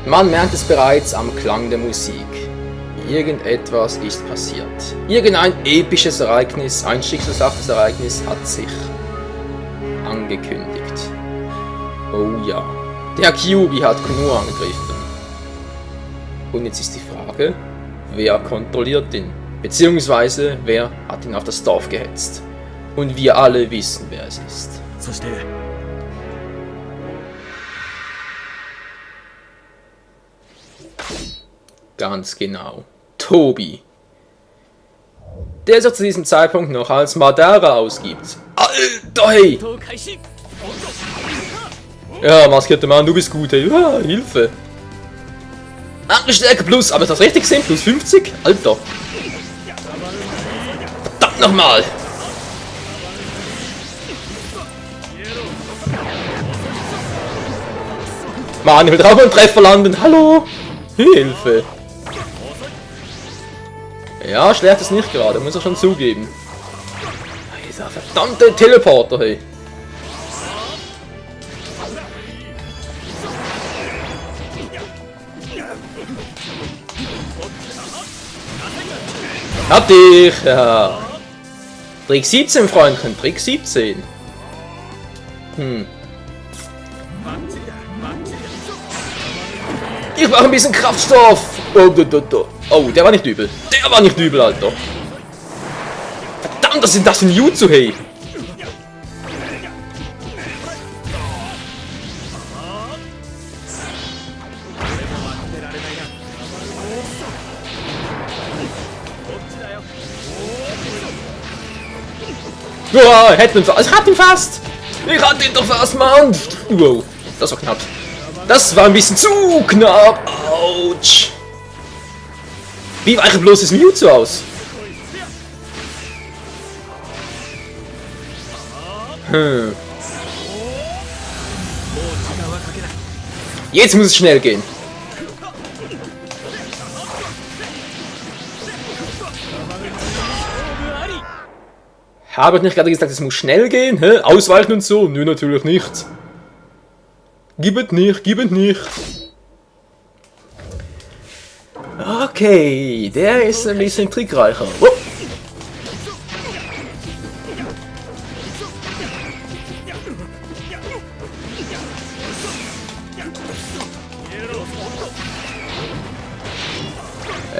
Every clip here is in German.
Man merkt es bereits am Klang der Musik. Irgendetwas ist passiert. Irgendein episches Ereignis, ein schicksalshaftes Ereignis hat sich angekündigt. Oh ja, der Kyuubi hat Konoha angegriffen. Und jetzt ist die Frage, wer kontrolliert ihn? Beziehungsweise, wer hat ihn auf das Dorf gehetzt? Und wir alle wissen, wer es ist. Ganz genau. Tobi. Der sich zu diesem Zeitpunkt noch als Madara ausgibt. Alter, hey! Ja, maskierter Mann, du bist gut, hey. Ja, Hilfe. Stärke plus, aber ist das richtig gesehen? Plus 50? Alter. Verdammt nochmal! Mann, ich will drauf einen Treffer landen. Hallo! Hilfe! Ja, schlecht ist nicht gerade, muss er schon zugeben. Dieser verdammte Teleporter, hey. Hab dich! Ja. Trick 17, Freundchen, Trick 17. Ich brauche ein bisschen Kraftstoff! Oh, der war nicht übel. Der war nicht übel, Alter. Verdammt, was ist das für ein Jutsu, hey? Ja, hätte ihn fast. Ich hatte ihn fast! Ich hatte ihn doch fast, Mann! Wow, das war knapp. Das war ein bisschen zu knapp. Autsch. Wie weiche bloß das Mewtwo aus? Jetzt muss es schnell gehen. Habe ich nicht gerade gesagt, es muss schnell gehen? Hä? Ausweichen und so? Nö, natürlich nicht. Gib es nicht, gib es nicht. Okay, der ist ein bisschen trickreicher. Oh.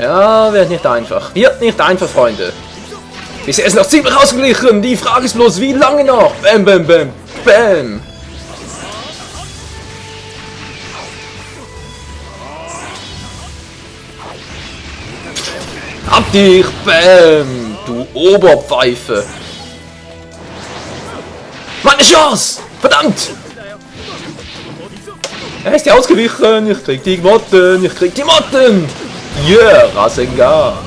Ja, wird nicht einfach. Wird nicht einfach, Freunde. Bisher ist noch ziemlich ausgeglichen. Die Frage ist bloß, wie lange noch? Bam, bam, bam, bam. Hab dich, bam, du Oberpfeife. Meine Chance! Verdammt! Er ist ja ausgewichen. Ich krieg die Motten. Ich krieg die Motten. Yeah, Rasengan.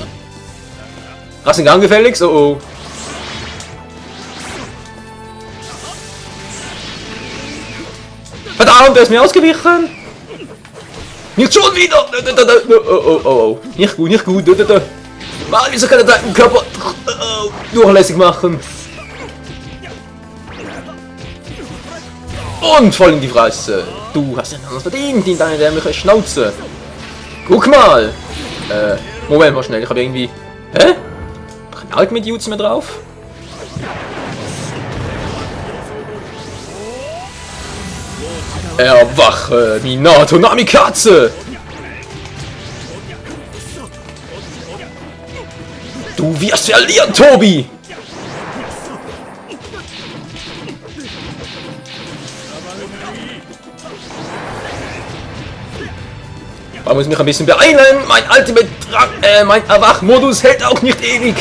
Rasengan gefälligst? Oh oh. Verdammt, er ist mir ausgewichen. Nicht schon wieder! Oh oh oh oh. Nicht gut, nicht gut. Mann, wieso kann er deinen Körper durchlässig machen? Und voll in die Fresse. Du hast ja anders verdient in deine dämliche Schnauze. Guck mal. Moment mal schnell, ich habe irgendwie... Hä? Knallt mit Jutsu mehr drauf? Erwache, Minato Namikaze! Du wirst verlieren, Tobi! Da muss ich mich ein bisschen beeilen. Mein Ultimate, mein Erwachmodus hält auch nicht ewig.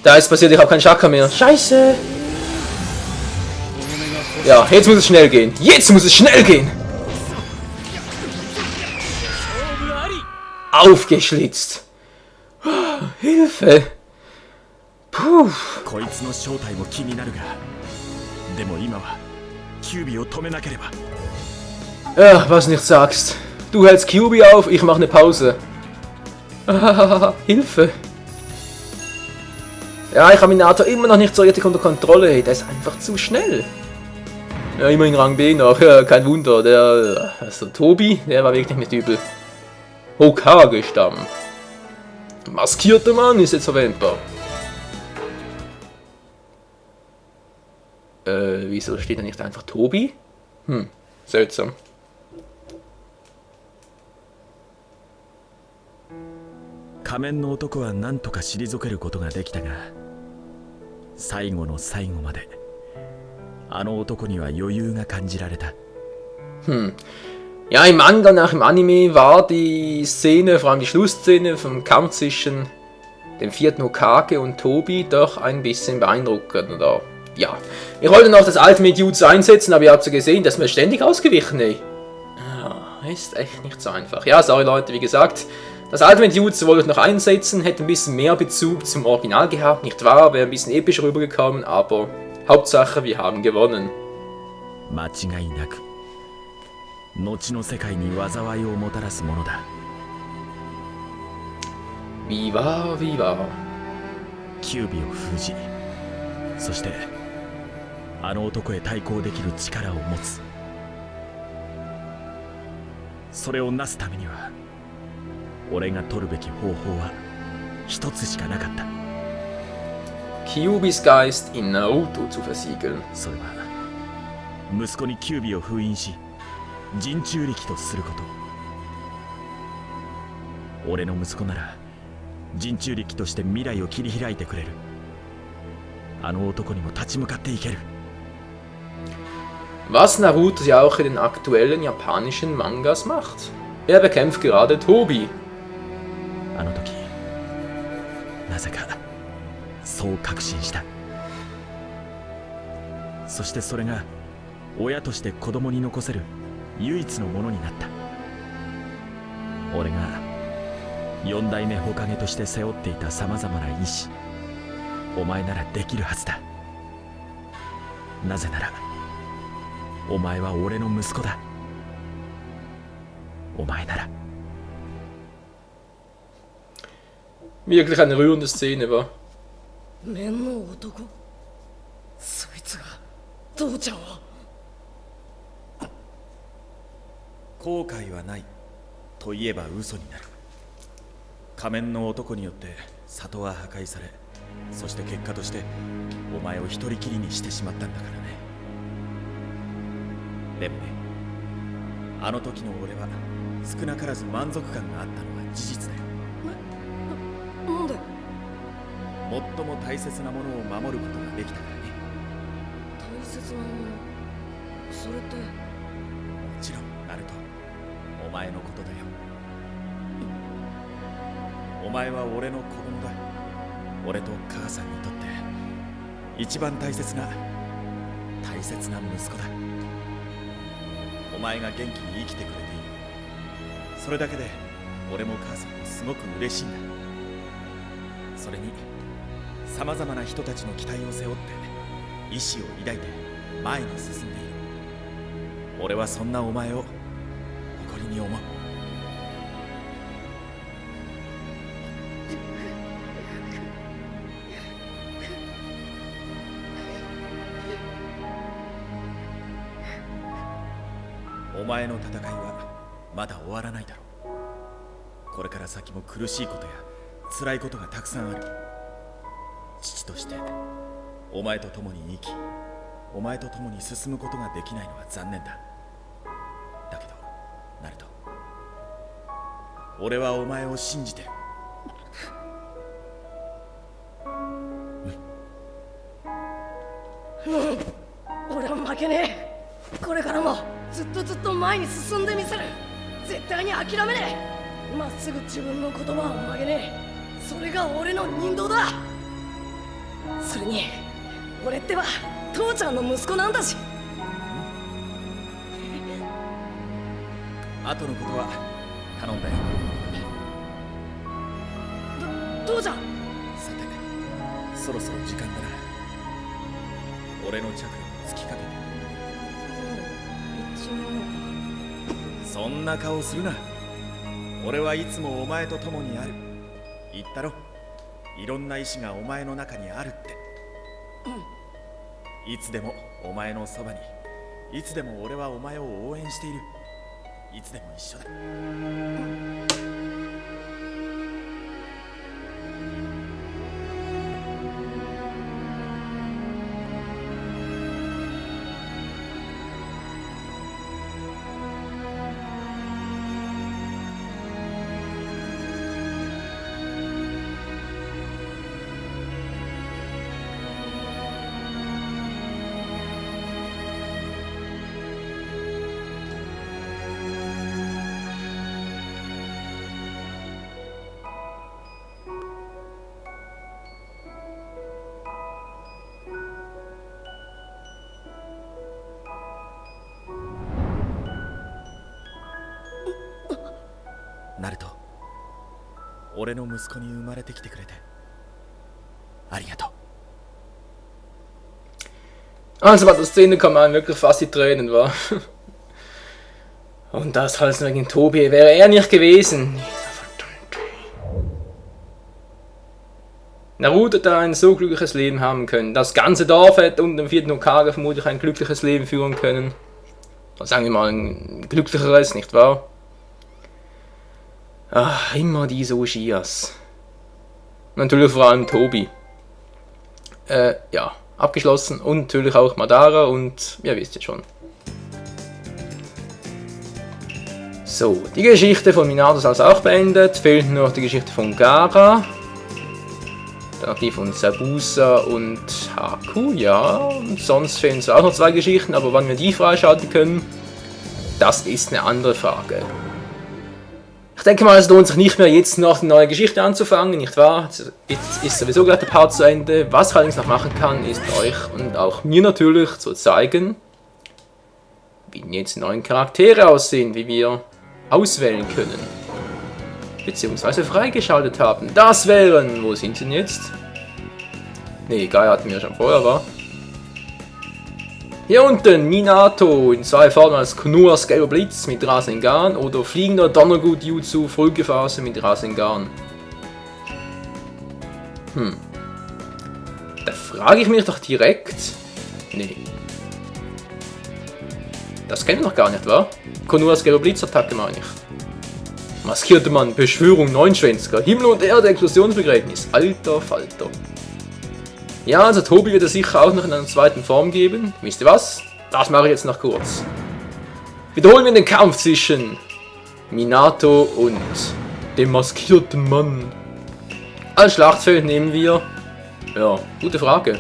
Da ist passiert, ich habe keinen Chakra mehr. Scheiße. Ja, jetzt muss es schnell gehen. Jetzt muss es schnell gehen. Aufgeschlitzt. Hilfe. Puh. Ja, was nicht sagst. Du hältst Kyuubi auf, ich mache eine Pause. Hilfe. Ja, ich habe Minato immer noch nicht so richtig unter Kontrolle. Der ist einfach zu schnell. Ja, immerhin Rang B noch. Ja, kein Wunder. Der also Tobi, der war wirklich nicht übel. Hokage-Stamm. Maskierter Mann ist jetzt verwendbar. Wieso steht da nicht einfach Tobi? Seltsam. 仮面の男は何とか退けることができたが、最後の最後まであの男には余裕が感じられた。Ja, im Manga nach dem Anime war die Szene, vor allem die Schlussszene vom Kampf zwischen dem vierten Hokage und Tobi doch ein bisschen beeindruckend, oder? Ja. Ich wollte noch das Ultimate Jutsu einsetzen, aber ihr habt ja gesehen, dass mir ständig ausgewichen, ey. Ja, ist echt nicht so einfach. Ja, sorry Leute, wie gesagt, das Ultimate Jutsu wollte ich noch einsetzen, hätte ein bisschen mehr Bezug zum Original gehabt, nicht wahr? Wäre ein bisschen episch rübergekommen, aber Hauptsache, wir haben gewonnen. 間違いなく後の世界に災いをもたらすものだ。Wie wahr, wie wahr. キュービを封じ、そしてあの男へ対抗できる力を持つ。それをなすためには俺が取るべき方法は一つしかなかった。 Kyubis Geist in Naruto zu versiegeln. それは息子にキュービを封印し人中力とすること。俺の息子なら人中力として未来を切り開いてくれる。あの男にも立ち向かっていける。 Was Naruto ja auch in den aktuellen japanischen Mangas macht. Er bekämpft gerade Tobi. あの時なぜかそう確信した。そしてそれが親として子供に残せる唯一のものになった。俺が四代目火影として背負っていたさまざまな意志、お前ならできるはずだ。なぜならお前は俺の息子だ。お前なら。 Wirklich eine rührende Szene war. 面の男、そいつが父ちゃんを。後悔はないと言えば嘘になる。仮面の男によって里は破壊され、そして結果としてお前を一人きりにしてしまったんだからね。でもね、あの時の俺は少なからず満足感があったのは事実だよ。なんで？最も大切なものを守ることができたからね。大切なもの、それって。もちろんナルト、お前のことだよ。お前は俺の子供だ。俺と母さんにとって一番大切な息子だ。お前が元気に生きてくれている。それだけで俺も母さんもすごく嬉しいんだ。それにさまざまな人たちの期待を背負って意志を抱いて前に進んでいる。俺はそんなお前を誇りに思う。お前の戦いはまだ終わらないだろう。これから先も苦しいことや辛いことがたくさんある。父としてお前と共に生き、お前と共に進むことができないのは残念だ。だけどナルト、俺はお前を信じてる。俺は負けねえ。これからもずっと前に進んでみせる。絶対に諦めねえ。まっすぐ自分の言葉を曲げねえ。それが俺の人道だ。それに俺ってば父ちゃんの息子なんだし。後のことは頼んだよ。父ちゃん。さて、そろそろ時間だな。俺のチャクラを突きかけて。そんな顔するな。俺はいつもお前と共にある。言ったろ。いろんな意志がお前の中にあるって。いつでもお前のそばに、いつでも俺はお前を応援している。いつでも一緒だ。ナルト、俺の息子に生まれてきてくれてありがとう。Also bei der Szene kam man wirklich fast die Tränen, war. Und das alles wegen Tobi, wäre er nicht gewesen. Naruto hätte ein so glückliches Leben haben können. Das ganze Dorf hätte unter dem 4. Hokage vermutlich ein glückliches Leben führen können. Oder sagen wir mal ein glücklicheres, nicht wahr? Ach, immer diese Ushias. Natürlich vor allem Tobi. Ja, abgeschlossen. Und natürlich auch Madara und ihr wisst ja schon. So, die Geschichte von Minato ist also auch beendet. Fehlt nur noch die Geschichte von Gaara. Dann noch die von Zabuza und Haku, ja. Und sonst fehlen zwar auch noch 2 Geschichten, aber wann wir die freischalten können, das ist eine andere Frage. Ich denke mal, es lohnt sich nicht mehr, jetzt noch eine neue Geschichte anzufangen, nicht wahr? Jetzt ist sowieso gleich der Part zu Ende. Was ich allerdings noch machen kann, ist euch und auch mir natürlich zu zeigen, wie jetzt die neuen Charaktere aussehen, wie wir auswählen können. Beziehungsweise freigeschaltet haben. Das wären, wo sind sie denn jetzt? Ne, Gaia hatten wir schon vorher, war. Hier unten Minato in 2 Formen als Konohas gelber Blitz mit Rasengan oder fliegender Donnergut Jutsu Folgephase mit Rasengan. Da frage ich mich doch direkt. Nee. Das kennen wir noch gar nicht, wa? Konohas gelber Blitzattacke meine ich. Maskierte Mann, Beschwörung, Neunschwänziger, Himmel und Erde, Explosionsbegräbnis. Alter Falter. Ja, also Tobi wird es sicher auch noch in einer zweiten Form geben. Wisst ihr was? Das mache ich jetzt noch kurz. Wiederholen wir den Kampf zwischen Minato und dem maskierten Mann. Als Schlachtfeld nehmen wir... Ja, gute Frage.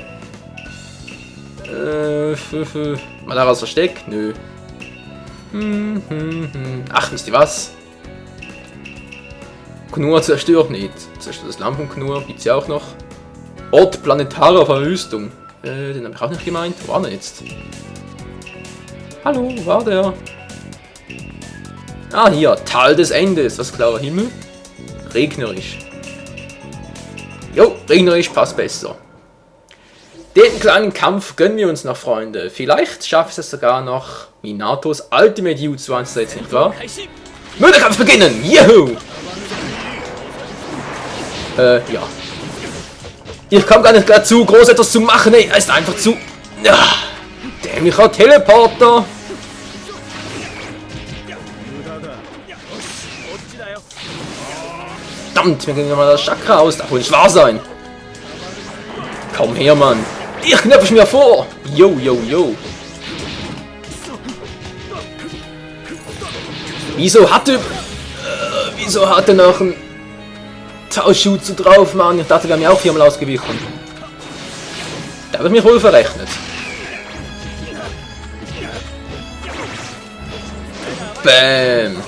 Madaras Versteck? Nö. Ach, wisst ihr was? Konoha zerstört nicht. Zerstört das Land von Konoha, gibt's ja auch noch. Ort planetarer Verwüstung. Den habe ich auch nicht gemeint. Wo war der jetzt? Hallo, wo war der? Ah, hier. Tal des Endes. Was klarer Himmel? Regnerisch. Jo, regnerisch passt besser. Den kleinen Kampf gönnen wir uns noch, Freunde. Vielleicht schaffe ich es sogar noch, Minatos Ultimate Jutsu einzusetzen, nicht wahr? Mörderkampf beginnen! Juhu! Ja. Ich komme gar nicht dazu, groß etwas zu machen, ey. Er ist einfach zu... Ja, dämlicher Teleporter. Verdammt, mir ging mal das Chakra aus. Darf wohl nicht wahr sein. Komm her, Mann. Ich knöpfe mir vor. Yo, yo, yo. Wieso hat er noch ein Tauschjutsu drauf, Mann? Ich dachte, wir haben ja auch 4-mal ausgewichen. Da habe ich mich wohl verrechnet. Bäm.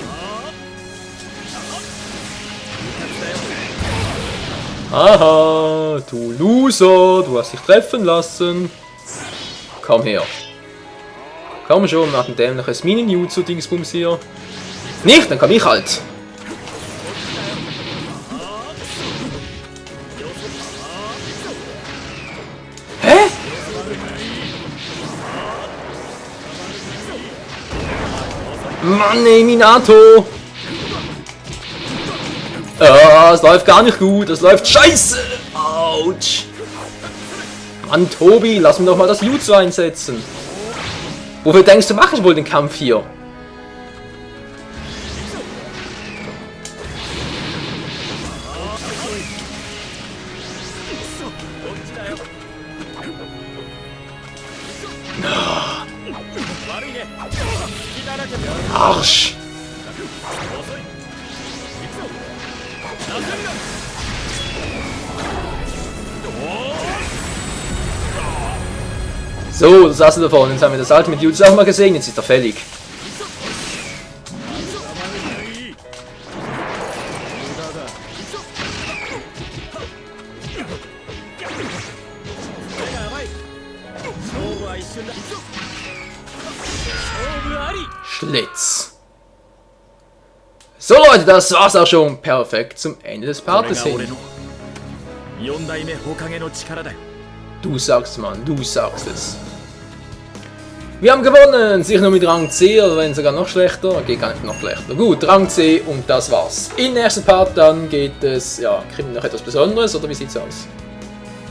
Haha, du Loser, du hast dich treffen lassen. Komm her. Komm schon, nach dem dämliches Mini-Jutsu-Dingsbums hier. Nicht, dann komm ich halt. Hä? Mann, ey, Minato. Es läuft gar nicht gut, es läuft scheiße. Autsch! Mann, Tobi, lass mir doch mal das Jutsu einsetzen. Wofür denkst du, mache ich wohl den Kampf hier? Arsch! So, das hast du davon. Jetzt haben wir das alte mit Jutsu auch mal gesehen, jetzt ist er fällig. Schlitz. So Leute, das war's auch schon. Perfekt zum Ende des Partes hin. Du sagst, Mann, du sagst es. Wir haben gewonnen, sicher nur mit Rang C oder wenn sogar noch schlechter. Geht gar nicht noch schlechter. Gut, Rang C und das war's. Im nächsten Part dann geht es, ja, kriegen wir noch etwas Besonderes oder wie sieht's aus?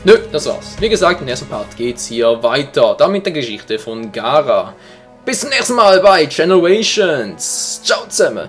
Nö, das war's. Wie gesagt, im nächsten Part geht's hier weiter. Dann mit der Geschichte von Gaara. Bis zum nächsten Mal bei Generations. Ciao zusammen.